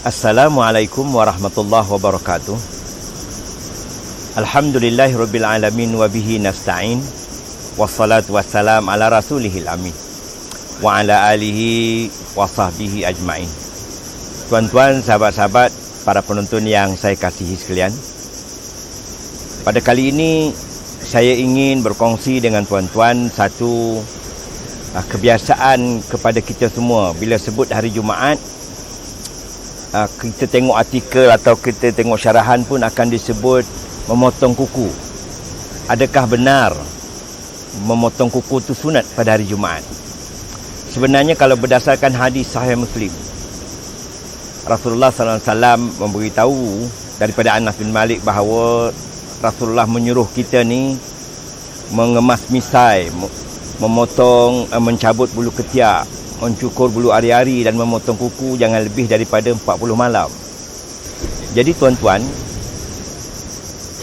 Assalamualaikum warahmatullahi wabarakatuh. Alhamdulillahirabbil alamin wa bihi nasta'in. Wassalatu wassalam ala rasulihil amin wa ala alihi wa sahbihi ajmain. Tuan-tuan, sahabat-sahabat, para penonton yang saya kasihi sekalian, pada kali ini saya ingin berkongsi dengan tuan-tuan satu kebiasaan kepada kita semua. Bila sebut hari Jumaat, kita tengok artikel atau kita tengok syarahan pun akan disebut memotong kuku. Adakah benar memotong kuku itu sunat pada hari Jumaat? Sebenarnya kalau berdasarkan hadis Sahih Muslim, Rasulullah SAW memberitahu daripada Anas bin Malik bahawa Rasulullah menyuruh kita ni mengemas misai, memotong, mencabut bulu ketiak, mencukur bulu ari-ari dan memotong kuku jangan lebih daripada 40 malam. Jadi tuan-tuan,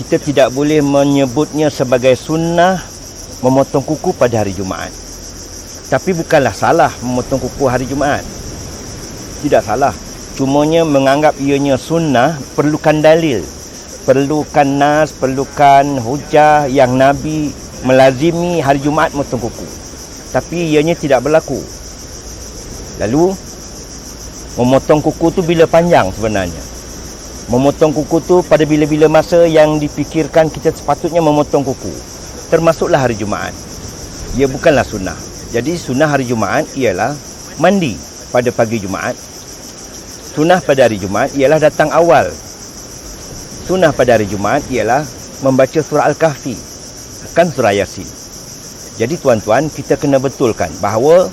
kita tidak boleh menyebutnya sebagai sunnah memotong kuku pada hari Jumaat. Tapi bukanlah salah memotong kuku hari Jumaat. Tidak salah. Cumanya menganggap ianya sunnah perlukan dalil, perlukan nas, perlukan hujah yang Nabi melazimi hari Jumaat memotong kuku. Tapi ianya tidak berlaku. Lalu, memotong kuku tu bila panjang sebenarnya? Memotong kuku tu pada bila-bila masa yang dipikirkan kita sepatutnya memotong kuku. Termasuklah hari Jumaat. Ia bukanlah sunnah. Jadi sunnah hari Jumaat ialah mandi pada pagi Jumaat. Sunnah pada hari Jumaat ialah datang awal. Sunnah pada hari Jumaat ialah membaca surah Al-Kahfi, bukan surah Yasin. Jadi tuan-tuan, kita kena betulkan bahawa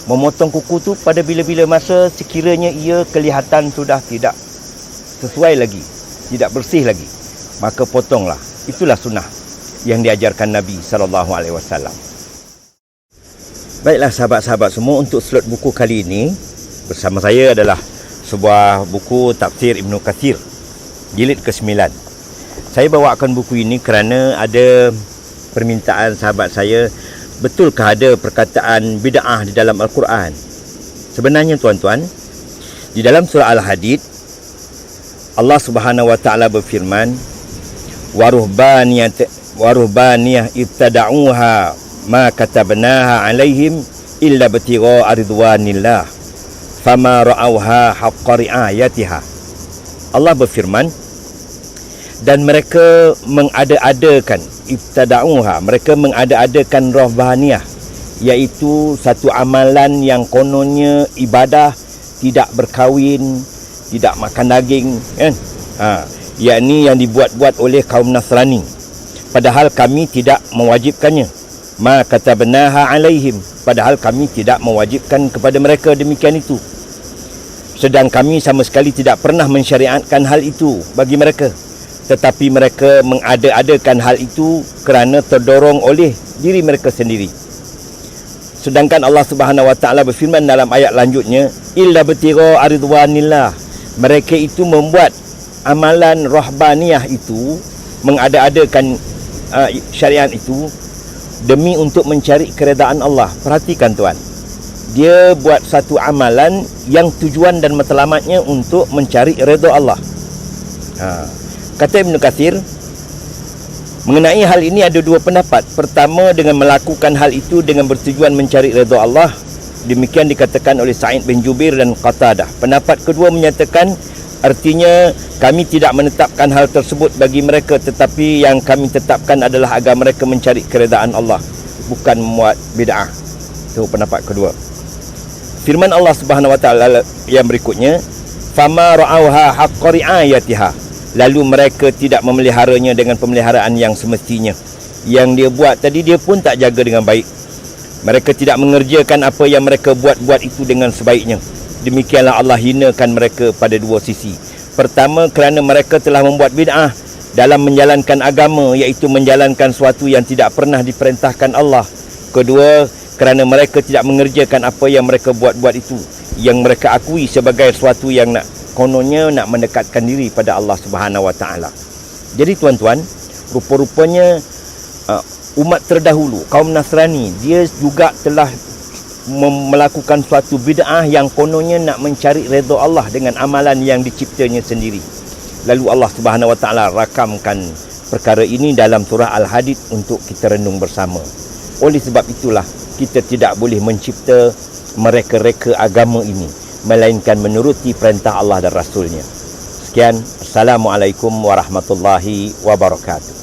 memotong kuku tu pada bila-bila masa sekiranya ia kelihatan sudah tidak sesuai lagi, tidak bersih lagi, maka potonglah. Itulah sunnah yang diajarkan Nabi SAW. Baiklah sahabat-sahabat semua, untuk slot buku kali ini bersama saya adalah sebuah buku Tafsir Ibn Kathir, jilid ke-9. Saya bawakan buku ini kerana ada permintaan sahabat saya, betulkah ada perkataan bid'ah di dalam Al-Quran? Sebenarnya tuan-tuan, di dalam surah Al-Hadid, Allah Subhanahu wa taala berfirman, waruhbaniyah ibtada'uha ma katabnaha 'alaihim illa ibtigha'a ridwanillah fama ra'awha haqqa ri'ayatiha. Allah berfirman, dan mereka mengada-adakan, ibtada'uha, mereka mengada-adakan rohbaniyah, iaitu satu amalan yang kononnya ibadah, tidak berkahwin, tidak makan daging, kan? Yakni yang dibuat-buat oleh kaum Nasrani, padahal kami tidak mewajibkannya. Ma katabnaha alaihim, padahal kami tidak mewajibkan kepada mereka demikian itu. Sedang kami sama sekali tidak pernah mensyariatkan hal itu bagi mereka, tetapi mereka mengada-adakan hal itu kerana terdorong oleh diri mereka sendiri. Sedangkan Allah Subhanahu wa taala berfirman dalam ayat lanjutnya, illa ibtigha'a ridwanillah, mereka itu membuat amalan rahbaniyah itu, mengada-adakan syariat itu demi untuk mencari keredaan Allah. Perhatikan tuan, dia buat satu amalan yang tujuan dan matlamatnya untuk mencari redha Allah. Kata Ibn Kathir, mengenai hal ini ada dua pendapat. Pertama, dengan melakukan hal itu dengan bertujuan mencari redha Allah. Demikian dikatakan oleh Sa'id bin Jubair dan Qatadah. Pendapat kedua menyatakan, artinya kami tidak menetapkan hal tersebut bagi mereka, tetapi yang kami tetapkan adalah agar mereka mencari keredaan Allah, bukan membuat bid'ah. Itu pendapat kedua. Firman Allah Subhanahu wa taala yang berikutnya, fama ra'auha haqqa ri'ayatiha, lalu mereka tidak memeliharanya dengan pemeliharaan yang semestinya. Yang dia buat tadi, dia pun tak jaga dengan baik. Mereka tidak mengerjakan apa yang mereka buat itu dengan sebaiknya. Demikianlah Allah hinakan mereka pada dua sisi. Pertama, kerana mereka telah membuat bid'ah dalam menjalankan agama, iaitu menjalankan sesuatu yang tidak pernah diperintahkan Allah. Kedua, kerana mereka tidak mengerjakan apa yang mereka buat itu, yang mereka akui sebagai sesuatu yang kononnya nak mendekatkan diri pada Allah Subhanahu wa taala. Jadi tuan-tuan, rupa-rupanya umat terdahulu, kaum Nasrani, dia juga telah melakukan suatu bid'ah yang kononnya nak mencari redha Allah dengan amalan yang diciptanya sendiri. Lalu Allah Subhanahu Wa Taala rakamkan perkara ini dalam surah Al-Hadid untuk kita renung bersama. Oleh sebab itulah kita tidak boleh mencipta mereka-reka agama ini, melainkan menuruti perintah Allah dan Rasulnya. Sekian, Assalamualaikum warahmatullahi wabarakatuh.